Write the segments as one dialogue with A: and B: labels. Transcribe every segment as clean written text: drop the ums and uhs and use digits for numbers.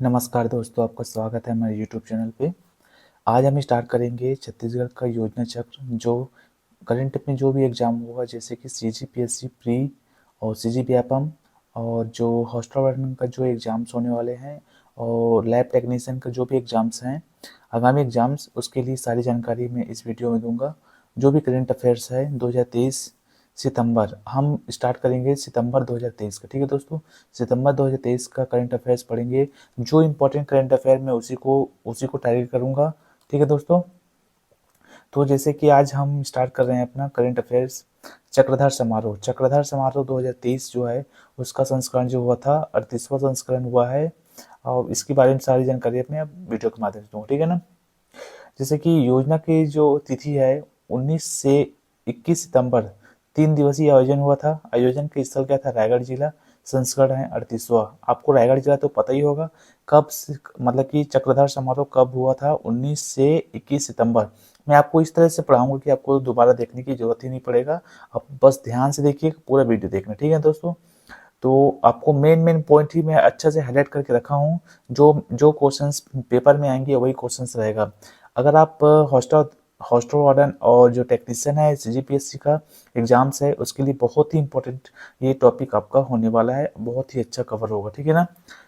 A: नमस्कार दोस्तों, आपका स्वागत है हमारे यूट्यूब चैनल पे। आज हम स्टार्ट करेंगे छत्तीसगढ़ का योजना चक्र, जो करंट में जो भी एग्ज़ाम होगा, जैसे कि सीजीपीएससी प्री और सीजीपीएफएम, और जो हॉस्टल वार्डन का जो एग्ज़ाम्स होने वाले हैं, और लैब टेक्नीशियन का जो भी एग्ज़ाम्स हैं, आगामी एग्ज़ाम्स, उसके लिए सारी जानकारी मैं इस वीडियो में दूंगा। जो भी करंट अफेयर्स है 2023 सितंबर, हम स्टार्ट करेंगे सितंबर 2023 का। ठीक है दोस्तों, सितंबर 2023 का करंट अफेयर्स पढ़ेंगे। जो इम्पोर्टेंट करंट अफेयर मैं उसी को टारगेट करूंगा। ठीक है दोस्तों, तो जैसे कि आज हम स्टार्ट कर रहे हैं अपना करंट अफेयर्स। चक्रधर समारोह 2023 जो है, उसका संस्करण जो हुआ था 38वां संस्करण हुआ है, और इसके बारे में सारी जानकारी अपने आप वीडियो के माध्यम से दूंगा। ठीक है ना। जैसे कि योजना की जो तिथि है 19 से 21 सितंबर, 3 दिवसीय आयोजन हुआ था। आयोजन के स्थल क्या था? रायगढ़ जिला। संस्करण है 38वां। आपको रायगढ़ जिला तो पता ही होगा। मतलब कि चक्रधर समारोह कब हुआ था? 19 से 21 सितंबर। मैं आपको इस तरह से पढ़ाऊंगा कि आपको दोबारा देखने की जरूरत ही नहीं पड़ेगा। आप बस ध्यान से देखिए, पूरा वीडियो देखना। ठीक है दोस्तों, तो आपको मेन मेन पॉइंट ही मैं अच्छा से हाईलाइट करके रखा हूँ। जो जो क्वेश्चंस पेपर में आएंगे वही क्वेश्चंस रहेगा। अगर आप हॉस्टल हॉस्टल वार्डन और जो टेक्नीशियन है सीजीपीएससी का एग्जाम्स है, उसके लिए बहुत ही इंपॉर्टेंट ये टॉपिक आपका होने वाला है, बहुत ही अच्छा कवर होगा। ठीक है ना।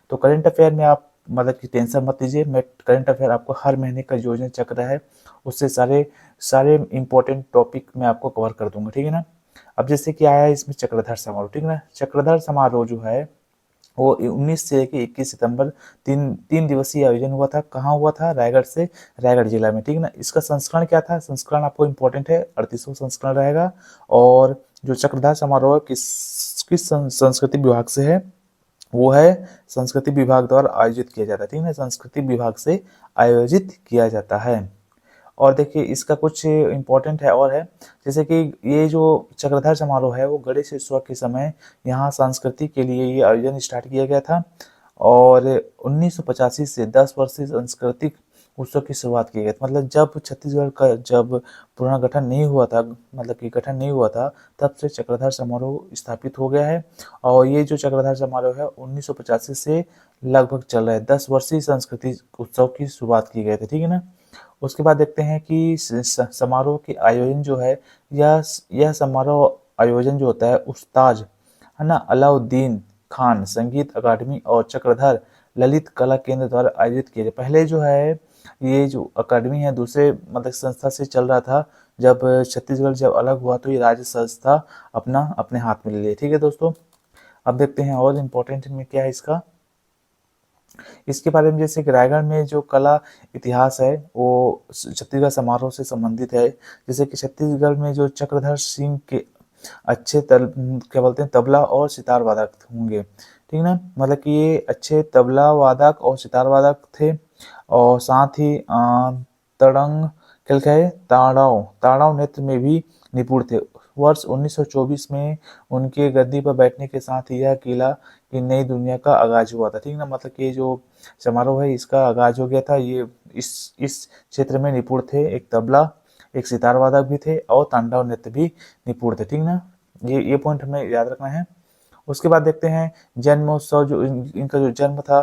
A: तो करंट अफेयर में आप मतलब कि टेंशन मत लीजिए। मैं करंट अफेयर आपको हर महीने का योजना चक्र है, उससे सारे सारे इंपॉर्टेंट टॉपिक मैं आपको कवर कर दूंगा। ठीक है ना। अब जैसे कि आया है इसमें चक्रधर समारोह। ठीक है ना। चक्रधर समारोह जो है वो 19 से लेकर 21 सितंबर, तीन तीन दिवसीय आयोजन हुआ था। कहाँ हुआ था? रायगढ़ से, रायगढ़ जिला में। ठीक है ना। इसका संस्करण क्या था? संस्करण आपको इंपॉर्टेंट है, 38वां संस्करण रहेगा। और जो चक्रधर समारोह किस संस्कृति विभाग से है? वो है संस्कृति विभाग द्वारा आयोजित किया जाता है। ठीक है ना। संस्कृति विभाग से आयोजित किया जाता है। और देखिए इसका कुछ इम्पोर्टेंट है और है, जैसे कि ये जो चक्रधर समारोह है वो गणेश उत्सव के समय यहाँ संस्कृति के लिए ये आयोजन स्टार्ट किया गया था। और 1985 से 10 वर्षीय सांस्कृतिक उत्सव की शुरुआत की गई थी। मतलब जब छत्तीसगढ़ का जब पुनर्गठन नहीं हुआ था, मतलब कि गठन नहीं हुआ था, तब से चक्रधर समारोह स्थापित हो गया है। और ये जो चक्रधर समारोह है 1985 से लगभग चल रहा है। 10 वर्षीय सांस्कृतिक उत्सव की शुरुआत की गई थी। ठीक है ना। उसके बाद देखते हैं कि समारोह के आयोजन जो है, यह समारोह आयोजन जो होता है उस्ताद है ना अलाउद्दीन खान संगीत अकादमी और चक्रधर ललित कला केंद्र द्वारा आयोजित किए थे। पहले जो है ये जो अकादमी है दूसरे मतलब संस्था से चल रहा था। जब छत्तीसगढ़ जब अलग हुआ तो ये राज्य संस्था अपना अपने हाथ में ले लिया। ठीक है दोस्तों, अब देखते हैं और इम्पोर्टेंट में क्या है इसका। इसके बारे में जैसे कि रायगढ़ में जो कला इतिहास है वो छत्तीसगढ़ समारोह से संबंधित है। जैसे कि छत्तीसगढ़ में जो चक्रधर सिंह के अच्छे क्या बोलते हैं तबला और सितार वादक होंगे। ठीक ना। मतलब कि ये अच्छे तबला वादक और सितार वादक थे। और साथ ही तड़ंग क्या है ताड़ाव ताड़ाव नृत्य में भी निपुण थे। वर्ष 1924 में उनके गद्दी पर बैठने के साथ ही यह किला की नई दुनिया का आगाज हुआ था। ठीक ना। मतलब कि जो समारोह है इसका आगाज हो गया था। ये इस क्षेत्र में निपुण थे। एक तबला, एक सितार वादक भी थे और तांडव नृत्य भी निपुण थे। ठीक ना। ये पॉइंट हमें याद रखना है। उसके बाद देखते हैं जन्मोत्सव। जो इनका जो जन्म था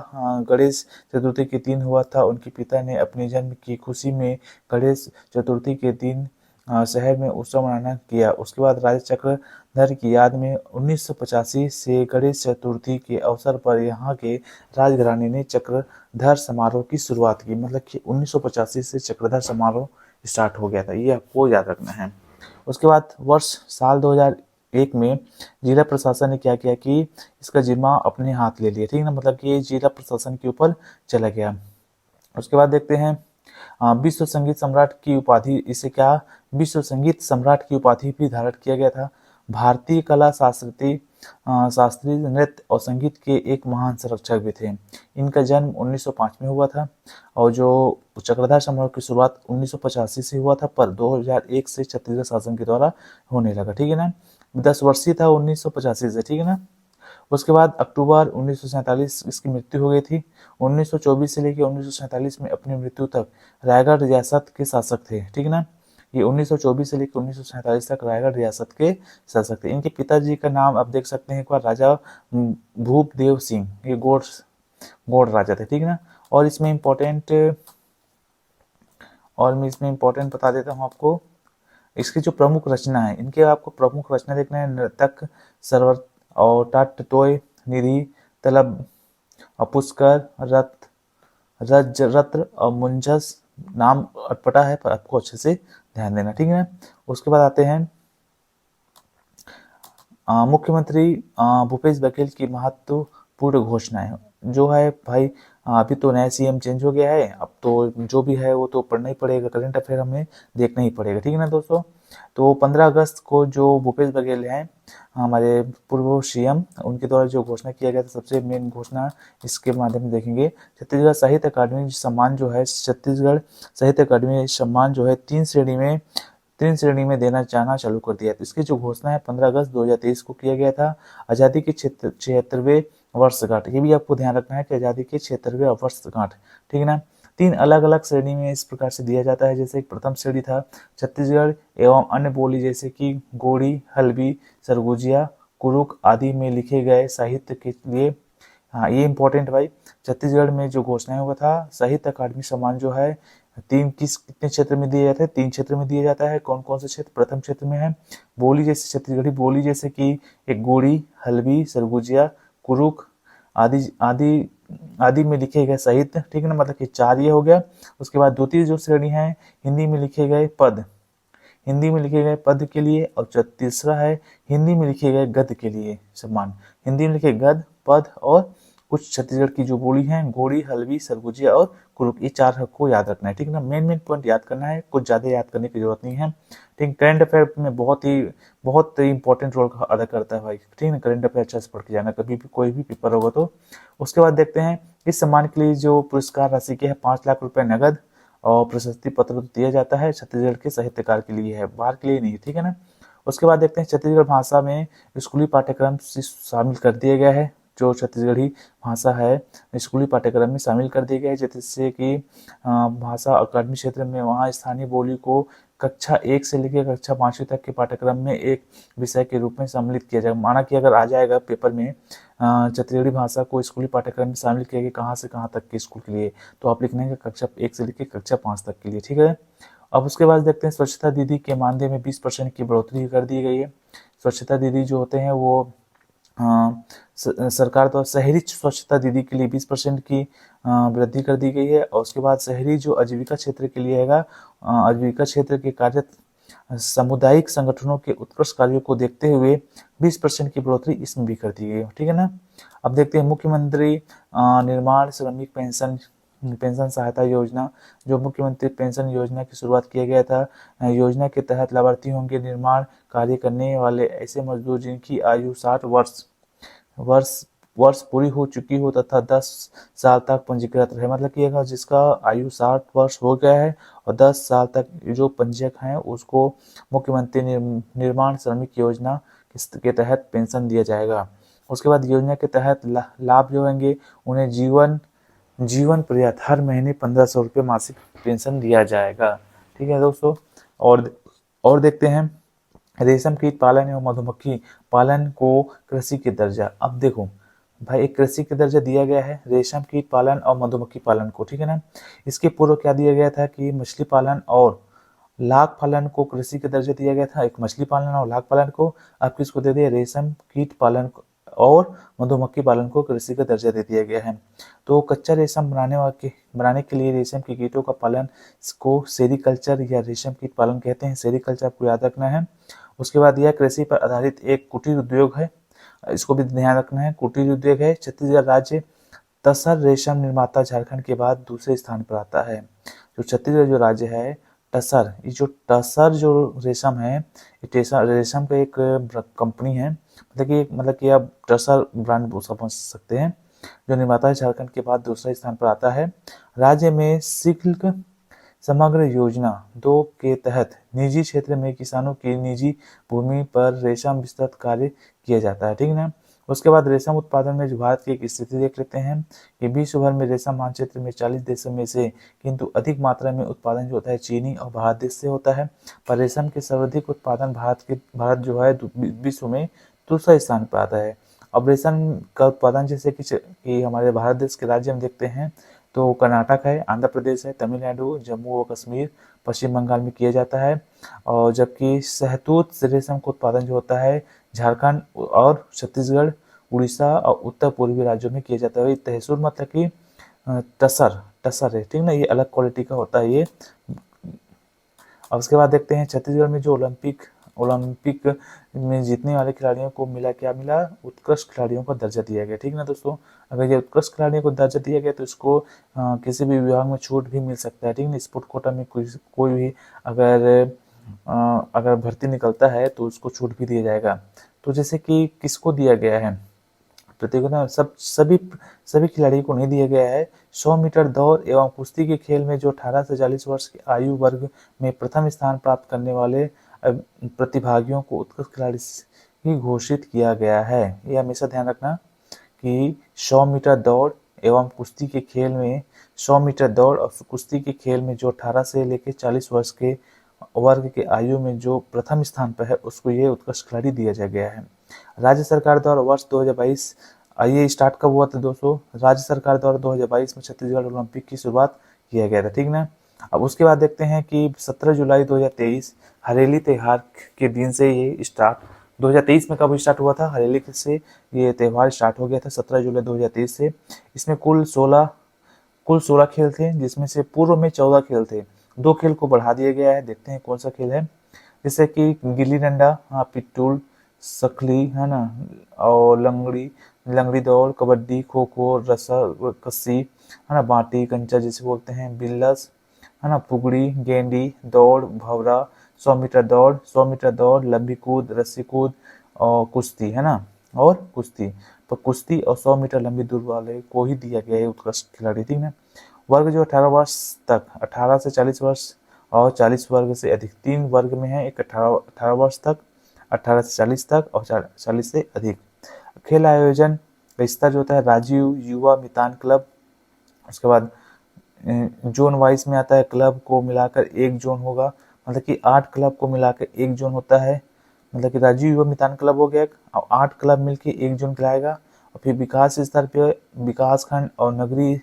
A: गणेश चतुर्थी के दिन हुआ था। उनके पिता ने अपने जन्म की खुशी में गणेश चतुर्थी के दिन शहर में उत्सव मनाना किया। उसके बाद राजा चक्रधर की याद में 1985 से गणेश चतुर्थी के अवसर पर यहाँ के राजघराने ने चक्रधर समारोह की शुरुआत की। मतलब कि 1985 से चक्रधर समारोह स्टार्ट हो गया था, ये आपको याद रखना है। उसके बाद साल 2001 में जिला प्रशासन ने क्या किया कि इसका जिम्मा अपने हाथ ले लिया। ठीक ना। मतलब कि ये जिला प्रशासन के ऊपर चला गया। उसके बाद देखते हैं विश्व संगीत सम्राट की उपाधि, इसे क्या विश्व संगीत सम्राट की उपाधि भी धारण किया गया था। भारतीय कला शास्त्रीय नृत्य और संगीत के एक महान संरक्षक भी थे। इनका जन्म 1905 में हुआ था। और जो चक्रधर समारोह की शुरुआत 1985 से हुआ था, पर 2001 से छत्तीसगढ़ शासन के द्वारा होने लगा। ठीक है ना। 10 वर्षीय था 1985 से। ठीक है ना। उसके बाद अक्टूबर 1947 इसकी मृत्यु हो गई थी। 1924 से लेकर 1947 में अपनी मृत्यु तक रायगढ़ रियासत के शासक थे। ठीक है ना। ये 1924 से लेकर 1947 तक रायगढ़ रियासत के शासक थे। इनके पिताजी का नाम आप देख सकते हैं एक बार, राजा भूपदेव सिंह। ये गौड़ राजा थे, ठीक है ना। और इसमें इम्पोर्टेंट बता देता हूँ आपको, इसकी जो प्रमुख रचना है, इनके आपको प्रमुख रचना देखना है, नर्तक, सरवर और टाट टोय, निधि, तलब, पुष्कर, रथ, रज्र और मुंजस। नाम अटपटा है पर आपको अच्छे से ध्यान देना, ठीक है। उसके बाद आते हैं मुख्यमंत्री भूपेश बघेल की महत्वपूर्ण घोषणाएं। जो है भाई, अभी तो नया सीएम चेंज हो गया है, अब तो जो भी है वो तो पढ़ना ही पड़ेगा, करंट अफेयर हमें देखना ही पड़ेगा, ठीक है ना दोस्तों। तो 15 अगस्त को जो भूपेश बघेल हैं हमारे पूर्व सीएम, उनके द्वारा जो घोषणा किया गया था, सबसे मेन घोषणा इसके माध्यम से देखेंगे। छत्तीसगढ़ साहित्य अकादमी सम्मान जो है, छत्तीसगढ़ साहित्य अकादमी सम्मान जो है तीन श्रेणी में देना जाना चालू कर दिया। तो इसकी जो घोषणा है 15 अगस्त 2023 को किया गया था। आज़ादी के 76वें वर्षगांठ, ये भी आपको ध्यान रखना है कि आज़ादी के 76वें वर्षगांठ, ठीक है ना। 3 अलग अलग श्रेणी में इस प्रकार से दिया जाता है। जैसे प्रथम श्रेणी था छत्तीसगढ़ एवं अन्य बोली जैसे कि गोड़ी, हल्बी, सरगुजिया, कुरुक आदि में लिखे गए साहित्य के लिए। हाँ, ये इंपॉर्टेंट भाई, छत्तीसगढ़ में जो घोषणा हुआ था, साहित्य अकादमी सम्मान जो है कितने क्षेत्र में दिया जाता है, 3 क्षेत्र में दिया जाता है। कौन कौन से क्षेत्र? प्रथम क्षेत्र में है बोली, जैसे छत्तीसगढ़ी बोली जैसे कि एक गोड़ी, हल्बी, सरगुजिया, कुरुक आदि आदि आदि में लिखे गए साहित्य, ठीक है ना, मतलब कि 4 ये हो गया। उसके बाद द्वितीय जो श्रेणी है हिंदी में लिखे गए पद, हिंदी में लिखे गए पद के लिए। और जो तीसरा है हिंदी में लिखे गए गद्य के लिए सम्मान, हिंदी में लिखे गद्य, पद और कुछ छत्तीसगढ़ की जो बोली हैं, गोड़ी, हल्बी, सरगुजिया और कुरुक, ये 4 को याद रखना है, ठीक है ना। मेन पॉइंट याद करना है, कुछ ज्यादा याद करने की जरूरत नहीं है, ठीक। करंट अफेयर में बहुत ही इंपॉर्टेंट रोल अदा करता है भाई, ठीक है ना। करंट अफेयर अच्छा से पढ़ के जाना, कभी भी कोई भी पेपर होगा तो। उसके बाद देखते हैं इस सम्मान के लिए जो पुरस्कार राशि के है 5 लाख रुपए नगद और प्रशस्ति पत्र तो दिया जाता है, छत्तीसगढ़ के साहित्यकार के लिए है, बाहर के लिए नहीं, ठीक है ना। उसके बाद देखते हैं छत्तीसगढ़ भाषा में स्कूली पाठ्यक्रम से शामिल कर दिया गया है। जो छत्तीसगढ़ी भाषा है स्कूली पाठ्यक्रम में शामिल कर दिया गया है, जैसे कि भाषा अकादमी क्षेत्र में वहाँ स्थानीय बोली को कक्षा 1 से लेकर कक्षा 5वीं तक के पाठ्यक्रम में एक विषय के रूप में सम्मिलित किया जाएगा। माना कि अगर आ जाएगा पेपर में छत्तीसगढ़ी भाषा को स्कूली पाठ्यक्रम में शामिल किया गया कहाँ से कहाँ तक के स्कूल के लिए, तो आप लिखना है कक्षा 1 से लेकर कक्षा 5 तक के लिए, ठीक है। अब उसके बाद देखते हैं स्वच्छता दीदी के मानदेय में 20% की बढ़ोतरी कर दी गई है। स्वच्छता दीदी जो होते हैं वो सरकार द्वारा शहरी स्वच्छता दीदी के लिए 20% की वृद्धि कर दी गई है। और उसके बाद शहरी जो आजीविका क्षेत्र के लिए है, आजीविका क्षेत्र के कार्य सामुदायिक संगठनों के उत्कृष्ट कार्यों को देखते हुए 20% की बढ़ोतरी इसमें भी कर दी गई है, ठीक है ना। अब देखते हैं मुख्यमंत्री निर्माण श्रमिक पेंशन सहायता योजना। जो मुख्यमंत्री पेंशन योजना की शुरुआत किया गया था, योजना के तहत लाभार्थी होंगे निर्माण कार्य करने वाले ऐसे मजदूर जिनकी आयु 60 वर्ष पूरी हो चुकी हो तथा 10 साल तक पंजीकृत रहे। मतलब कि अगर जिसका आयु 60 वर्ष हो गया है और 10 साल तक जो पंजीयक हैं उसको मुख्यमंत्री निर्माण श्रमिक योजना के तहत पेंशन दिया जाएगा। उसके बाद योजना के तहत लाभ जो होंगे उन्हें जीवन पर्यंत हर महीने 1500 रुपये मासिक पेंशन दिया जाएगा, ठीक है दोस्तों। और देखते हैं रेशम कीट पालन एवं मधुमक्खी पालन को कृषि के दर्जा। अब देखो भाई, एक कृषि के दर्जा दिया गया है रेशम कीट पालन और मधुमक्खी पालन को, ठीक है ना। इसके पूर्व क्या दिया गया था कि मछली पालन और लाख पालन को कृषि का दर्जा दिया गया था, एक मछली पालन और लाख पालन को। अब किसको दे दिया? रेशम कीट पालन और मधुमक्खी पालन को कृषि का दर्जा दे दिया गया है। तो कच्चा रेशम बनाने के लिए रेशम के कीटों का पालन को सेरीकल्चर या रेशम कीट पालन कहते हैं। सेरीकल्चर आपको याद रखना है। उसके बाद यह कृषि पर आधारित एक कुटीर उद्योग है, इसको भी ध्यान रखना है, कुटीर उद्योग है। छत्तीसगढ़ राज्य तसर रेशम निर्माता झारखंड के बाद दूसरे स्थान पर आता है। जो छत्तीसगढ़ जो राज्य है टसर, ये जो टसर जो रेशम है, ये रेशम का एक कंपनी है, मतलब कि आप टसर ब्रांड समझ सकते हैं, जो निर्माता है झारखंड के बाद दूसरे स्थान पर आता है। राज्य में सिल्क समग्र योजना 2 के तहत निजी क्षेत्र में किसानों की निजी भूमि पर रेशम विस्तृत कार्य किया जाता है, ठीक है ना। उसके बाद रेशम उत्पादन में जो भारत की एक स्थिति देख लेते हैं कि विश्व भर में रेशम मानचित्र में 40 देशों में से किंतु अधिक मात्रा में उत्पादन जो होता है चीनी और भारत देश से होता है। पर रेशम के सर्वाधिक उत्पादन भारत जो है विश्व में दूसरा स्थान पर आता है। अब रेशम का उत्पादन जैसे कि हमारे भारत देश के राज्य हम देखते हैं तो कर्नाटक है, आंध्र प्रदेश है, तमिलनाडु, जम्मू और कश्मीर, पश्चिम बंगाल में किया जाता है। और जबकि शहतूत रेशम का उत्पादन जो होता है झारखंड और छत्तीसगढ़, उड़ीसा और उत्तर पूर्वी राज्यों में किया जाता है। तहसील मतलब कि टसर टसर है, ठीक ना, ये अलग क्वालिटी का होता है ये। अब उसके बाद देखते हैं छत्तीसगढ़ में जो ओलंपिक ओलंपिक में जीतने वाले खिलाड़ियों को क्या मिला, उत्कृष्ट खिलाड़ियों का दर्जा दिया गया, ठीक ना दोस्तों। अगर ये उत्कृष्ट खिलाड़ियों को दर्जा दिया गया तो इसको किसी भी विभाग में छूट भी मिल सकता है, ठीक ना। स्पोर्ट कोटा में कोई भी अगर अगर भर्ती निकलता है तो उसको छूट भी दिया जाएगा। तो जैसे कि किसको दिया गया है प्रतियोगिता, सभी खिलाड़ियों को नहीं दिया गया है। 100 मीटर दौड़ एवं कुश्ती के खेल में जो 18 से 40 वर्ष की आयु वर्ग में प्रथम स्थान प्राप्त करने वाले प्रतिभागियों को उत्कृष्ट खिलाड़ी ही घोषित किया गया है। ये हमेशा ध्यान रखना कि 100 मीटर दौड़ एवं कुश्ती के खेल में 100 मीटर दौड़ और कुश्ती के खेल में जो 18 से लेकर 40 वर्ष के वर्ग के आयु में जो प्रथम स्थान पर है उसको ये उत्कृष्ट खिलाड़ी दिया गया है। राज्य सरकार द्वारा वर्ष 2022 ये स्टार्ट कब हुआ था दोस्तों, राज्य सरकार द्वारा 2022 में छत्तीसगढ़ ओलंपिक की शुरुआत किया गया था, ठीक ना। अब उसके बाद देखते हैं कि 17 जुलाई 2023 हरेली त्योहार के दिन से ये स्टार्ट 2023 में कब स्टार्ट हुआ था, हरेली से ये त्यौहार स्टार्ट हो गया था 17 जुलाई 2023 से। इसमें कुल 16 खेल थे, जिसमें से पूर्व में 14 खेल थे। 2 खेल को बढ़ा दिया गया है, देखते हैं कौन सा खेल है। जैसे कि गिल्ली डंडा, हाँ, पिट्टूल, सकली है ना, और लंगड़ी लंगड़ी दौड़, कबड्डी, खो खो, रस्सा कस्सी है ना, बाटी कंचा जिसे बोलते हैं, बिल्लस है ना, पुगड़ी, गेंडी दौड़, भवरा, 100 मीटर दौड़, लंबी कूद, रस्सी कूद और कुश्ती है ना, और कुश्ती। तो कुश्ती और 100 मीटर लंबी दूर वाले को ही दिया गया है उत्कृष्ट खिलाड़ी, ठीक है। वर्ग जो 18 वर्ष तक, 18 से 40 वर्ष और 40 वर्ग से अधिक, 3 वर्ग में है। एक 18 वर्ष तक, 18 से 40 तक और 40 से अधिक। खेल आयोजन का स्तर जो होता है राजीव युवा मितान क्लब, उसके बाद जोन वाइज में आता है, क्लब को मिलाकर एक जोन होगा, मतलब कि 8 क्लब को मिलाकर एक जोन होता है, मतलब कि राजीव युवा मितान क्लब हो गया और 8 क्लब मिलके एक जोन कहलाएगा। और फिर विकास स्तर पर विकास खंड और नगरीय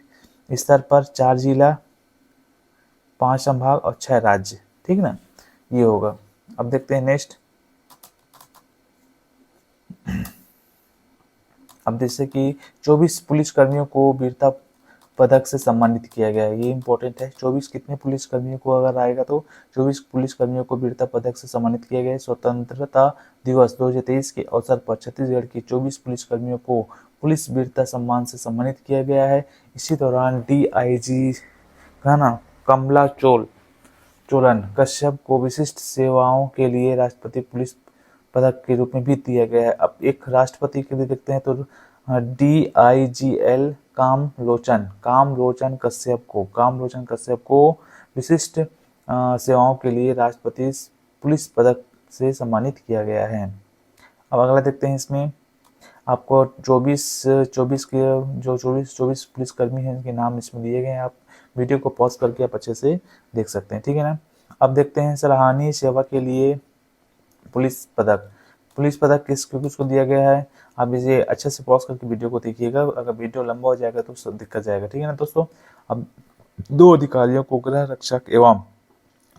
A: स्तर पर 4 जिला, 5 संभाग और 6 राज्य, ठीक ना, ये होगा। अब देखते हैं नेक्स्ट। अब जैसे कि 24 पुलिस कर्मियों को वीरता पदक से सम्मानित किया गया है, ये इंपॉर्टेंट है। 24 कितने पुलिस कर्मियों को अगर आएगा तो 24 पुलिस कर्मियों को वीरता पदक से सम्मानित किया गया है। स्वतंत्रता दिवस 2023 के अवसर पर छत्तीसगढ़ के 24 पुलिस कर्मियों को पुलिस वीरता सम्मान से सम्मानित किया गया है। इसी दौरान DIG का ना कमला चोलन कश्यप को विशिष्ट सेवाओं के लिए राष्ट्रपति पुलिस पदक के रूप में भी दिया गया है। अब एक राष्ट्रपति के लिए देखते हैं तो DIGL कामलोचन कश्यप को विशिष्ट सेवाओं के लिए राष्ट्रपति पुलिस पदक से सम्मानित किया गया है। अब अगला देखते हैं, इसमें आपको 24 पुलिस कर्मी हैं, इनके नाम इसमें दिए गए हैं। आप वीडियो को पॉज करके आप अच्छे से देख सकते हैं, ठीक है ना। अब देखते हैं सराहनीय सेवा के लिए पुलिस पदक किसको दिया गया है। आप इसे अच्छे से पॉज करके वीडियो को देखिएगा, अगर वीडियो लंबा हो जाएगा तो सब दिक्कत जाएगा, ठीक है ना दोस्तों। अब 2 अधिकारियों को गृह रक्षक एवं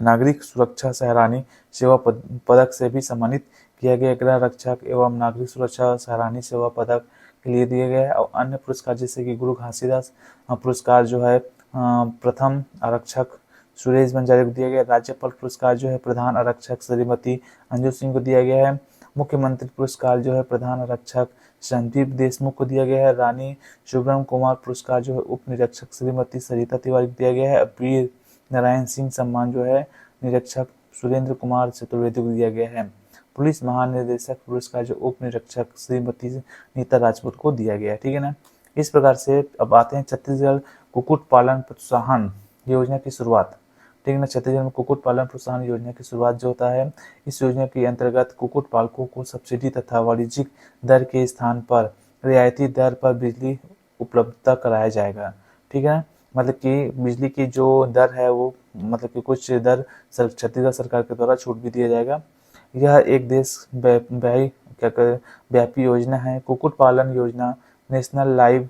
A: नागरिक सुरक्षा सराहनीय सेवा पदक से भी सम्मानित किया गया। गृह रक्षक एवं नागरिक सुरक्षा सराहनीय सेवा पदक के लिए दिए गए। और अन्य पुरस्कार जैसे कि गुरु घासीदास पुरस्कार जो है प्रथम आरक्षक सुरेश बंजारे को दिया गया। राज्यपाल पुरस्कार जो है प्रधान आरक्षक श्रीमती अंजू सिंह को दिया गया है। मुख्यमंत्री पुरस्कार जो है प्रधान आरक्षक संदीप देशमुख को दिया गया है। रानी सुब्रम कुमार पुरस्कार जो है उप निरीक्षक श्रीमती सरिता तिवारी को दिया गया है। वीर नारायण सिंह सम्मान जो है निरीक्षक सुरेंद्र कुमार चतुर्वेदी को दिया गया है। पुलिस महानिदेशक पुरस्कार जो उप निरीक्षक श्रीमती नीता राजपूत को दिया गया है, ठीक है ना। इस प्रकार से अब आते हैं छत्तीसगढ़ कुक्कुट पालन प्रोत्साहन योजना की शुरुआत, ठीक है ना। छत्तीसगढ़ में कुक्कुट पालन प्रोत्साहन योजना की शुरुआत जो होता है, इस योजना के अंतर्गत कुक्कुट पालकों को सब्सिडी तथा वाणिज्यिक दर के स्थान पर रियायती दर पर बिजली उपलब्धता कराया जाएगा, ठीक है। मतलब कि बिजली की जो दर है वो मतलब कि कुछ दर छत्तीसगढ़ सरकार के द्वारा छूट भी दिया जाएगा। यह एक देश व्यापी क्या कर व्यापी योजना है। कुक्कुट पालन योजना नेशनल लाइव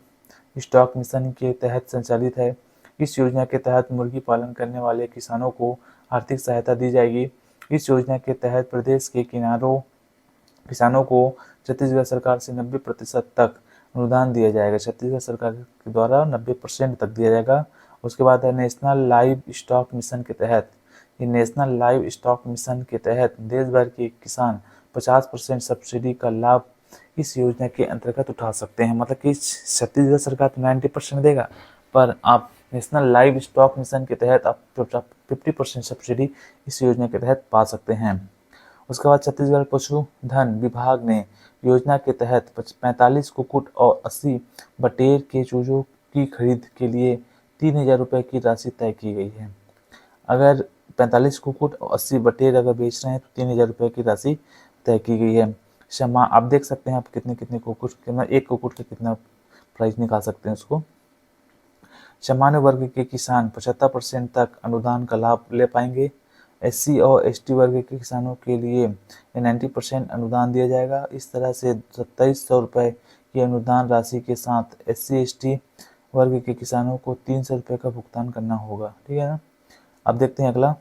A: स्टॉक मिशन के तहत संचालित है। इस योजना के तहत मुर्गी पालन करने वाले किसानों को आर्थिक सहायता दी जाएगी। इस योजना के तहत प्रदेश के किसानों को छत्तीसगढ़ सरकार से 90% तक अनुदान दिया जाएगा। छत्तीसगढ़ सरकार के द्वारा 90% तक दिया जाएगा। उसके बाद है नेशनल लाइव स्टॉक मिशन के तहत। ये नेशनल लाइव स्टॉक मिशन के तहत देश भर के किसान 50% सब्सिडी का लाभ इस योजना के अंतर्गत उठा सकते हैं। मतलब कि छत्तीसगढ़ सरकार तो 90% देगा, पर आप नेशनल लाइव स्टॉक मिशन के तहत आप 50% सब्सिडी इस योजना के तहत पा सकते हैं। उसके बाद छत्तीसगढ़ पशुधन विभाग ने योजना के तहत 45 कुक्कुट और 80 बटेर के चूजों की खरीद के लिए 3,000 रुपये की राशि तय की गई है। अगर 45 कुक्कुट और 80 बटेर अगर बेच रहे हैं तो 3,000 रुपये की राशि तय की गई है। क्षमा आप देख सकते हैं आप कितने कुक्कुट एक कुक्कुट का कितना प्राइस निकाल सकते हैं उसको। सामान्य वर्ग के किसान 75% तक अनुदान का लाभ ले पाएंगे। SC और ST वर्ग के किसानों के लिए 90% अनुदान दिया जाएगा। इस तरह से 2700 रुपये की अनुदान राशि के साथ SC ST वर्ग के किसानों को 300 रुपये का भुगतान करना होगा। ठीक है ना। अब देखते हैं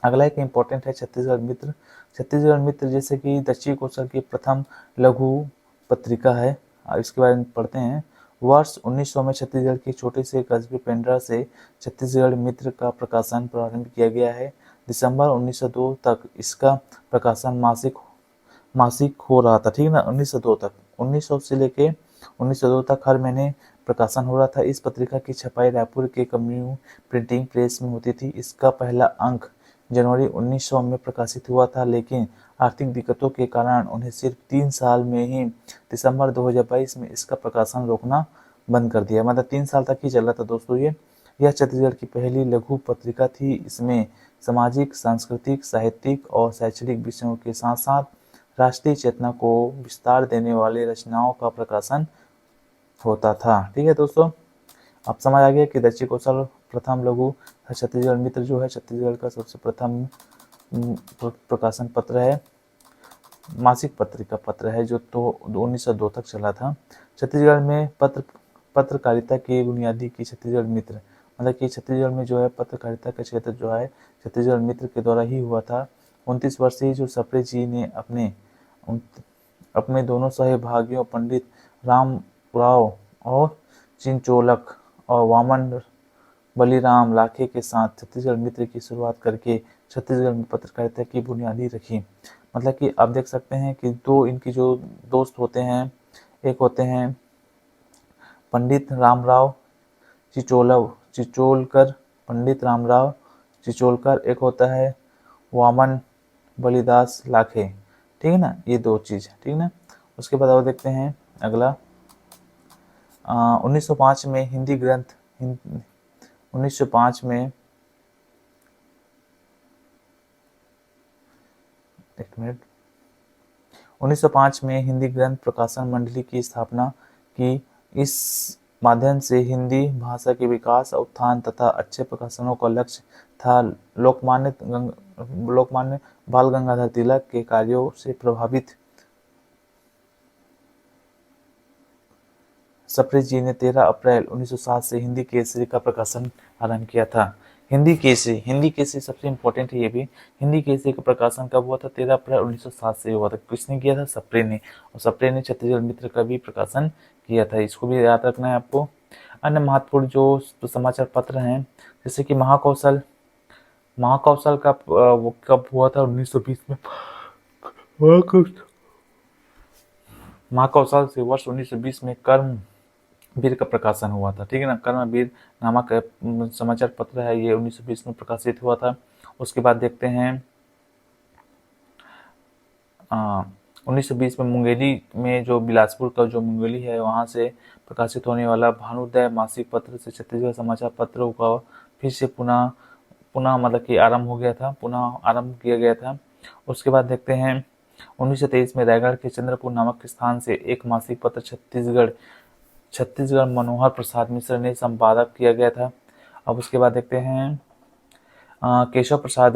A: अगला एक इम्पोर्टेंट है छत्तीसगढ़ मित्र। छत्तीसगढ़ मित्र जैसे कि दक्षिण कौशल की प्रथम लघु पत्रिका है। इसके बारे में पढ़ते हैं। वर्ष 1900 में छत्तीसगढ़ के छोटे से कस्बे पेंड्रा से छत्तीसगढ़ मित्र का प्रकाशन प्रारंभ किया गया है। दिसंबर 1902 तक इसका प्रकाशन मासिक हो रहा था। ठीक है ना। 1902 तक 1900 से लेके 1902 तक हर महीने प्रकाशन हो रहा था। इस पत्रिका की छपाई रायपुर के कम्युनिटी प्रिंटिंग प्रेस में होती थी। इसका पहला अंक जनवरी 1900 में प्रकाशित हुआ था, लेकिन आर्थिक दिक्कतों के कारण उन्हें सिर्फ 3 साल में ही दिसंबर 2022 में इसका प्रकाशन रोकना बंद कर दिया। मतलब 3 साल तक ही चला था दोस्तों। यह छत्तीसगढ़ की पहली लघु पत्रिका थी। इसमें सामाजिक, सांस्कृतिक, साहित्यिक और शैक्षणिक विषयों के साथ साथ राष्ट्रीय चेतना को विस्तार देने वाले रचनाओं का प्रकाशन होता था। ठीक है दोस्तों, अब समझ आ गया कि दक्षिण कौशल प्रथम लघु छत्तीसगढ़ मित्र जो है छत्तीसगढ़ का सबसे प्रथम प्रकाशन पत्र है, मासिक पत्रिका पत्र है जो तो 1902 तक चला था। छत्तीसगढ़ में पत्रकारिता की बुनियादी की छत्तीसगढ़ मित्र, मतलब कि छत्तीसगढ़ में जो है पत्रकारिता का क्षेत्र जो है छत्तीसगढ़ मित्र के द्वारा ही हुआ था। 29 वर्षीय जो सप्रे जी ने अपने दोनों सहभागियों पंडित रामराव और चिंचोलक और वामन बलिराम लाखे के साथ छत्तीसगढ़ मित्र की शुरुआत करके छत्तीसगढ़ में पत्रकारिता की बुनियादी रखी। मतलब कि आप देख सकते हैं कि दो इनकी जो दोस्त होते हैं, एक होते हैं पंडित रामराव चिचोलकर, पंडित रामराव चिचोलकर, एक होता है वामन बलिदास लाखे। ठीक है ना, ये दो चीज़। ठीक है ना। उसके बाद और देखते हैं अगला 1905 में हिंदी ग्रंथ 1905 में एक मिनट 1905 में हिंदी ग्रंथ प्रकाशन मंडली की स्थापना की। इस माध्यम से हिंदी भाषा के विकास, उत्थान तथा अच्छे प्रकाशनों का लक्ष्य था। लोकमान्य बाल गंगाधर तिलक के कार्यों से प्रभावित सप्रे जी ने 13 अप्रैल 1907 से हिंदी केसरी का प्रकाशन आरंभ किया था। हिंदी केसरी सबसे इम्पोर्टेंट है। ये भी हिंदी केसरी का प्रकाशन कब हुआ था? 13 अप्रैल 1907 से हुआ था। किसने किया था? सप्रे ने। और सप्रे ने छत्तीसगढ़ मित्र का भी प्रकाशन किया था। इसको भी याद रखना है आपको। अन्य महत्वपूर्ण जो समाचार पत्र हैं जैसे कि महाकौशल का वो कब हुआ था? 1920 में। महाकौशल से वर्ष 1920 में कर्मवीर का प्रकाशन हुआ था। ठीक है ना। कर्मवीर नामक समाचार पत्र है, ये 1920 में प्रकाशित हुआ था। उसके बाद देखते हैं 1920 में मुंगेली में जो बिलासपुर का जो मुंगेली है वहाँ से प्रकाशित होने वाला भानुदय मासिक पत्र से छत्तीसगढ़ समाचार पत्रों का फिर से पुनः मतलब कि आरंभ हो गया था, पुनः आरंभ किया गया था। उसके बाद देखते हैं 1923 में रायगढ़ के चंद्रपुर नामक स्थान से एक मासिक पत्र छत्तीसगढ़ मनोहर प्रसाद मिश्र ने संपादक किया गया था। अब उसके बाद देखते हैं केशव प्रसाद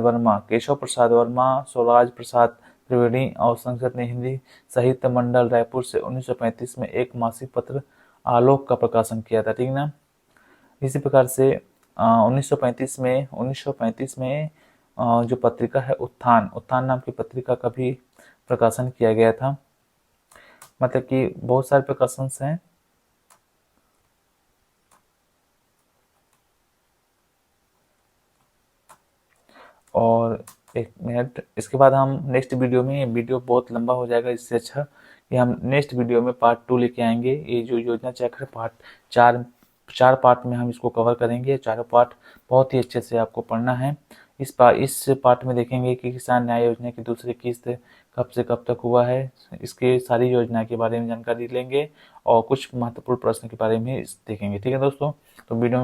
A: वर्मा, स्वराज प्रसाद त्रिवेणी और संस्कृत ने हिंदी साहित्य मंडल रायपुर से 1935 में एक मासिक पत्र आलोक का प्रकाशन किया था, ठीक ना। इसी प्रकार से 1935 में जो पत्रिका है उत्थान उत्थान नाम की पत्रिका का भी प्रकाशन किया गया था। मतलब कि बहुत सारे प्रकाशन हैं। और एक मिनट, इसके बाद हम नेक्स्ट वीडियो में, ये वीडियो बहुत लंबा हो जाएगा, इससे अच्छा कि हम नेक्स्ट वीडियो में पार्ट 2 लेके आएंगे। ये जो योजना चक्र पार्ट 4 पार्ट में हम इसको कवर करेंगे। चारों पार्ट बहुत ही अच्छे से आपको पढ़ना है। इस पार्ट में देखेंगे कि किसान न्याय योजना की दूसरी किस्त कब से कब तक हुआ है, इसके सारी योजना के बारे में जानकारी लेंगे और कुछ महत्वपूर्ण प्रश्न के बारे में देखेंगे, ठीक है दोस्तों। तो वीडियो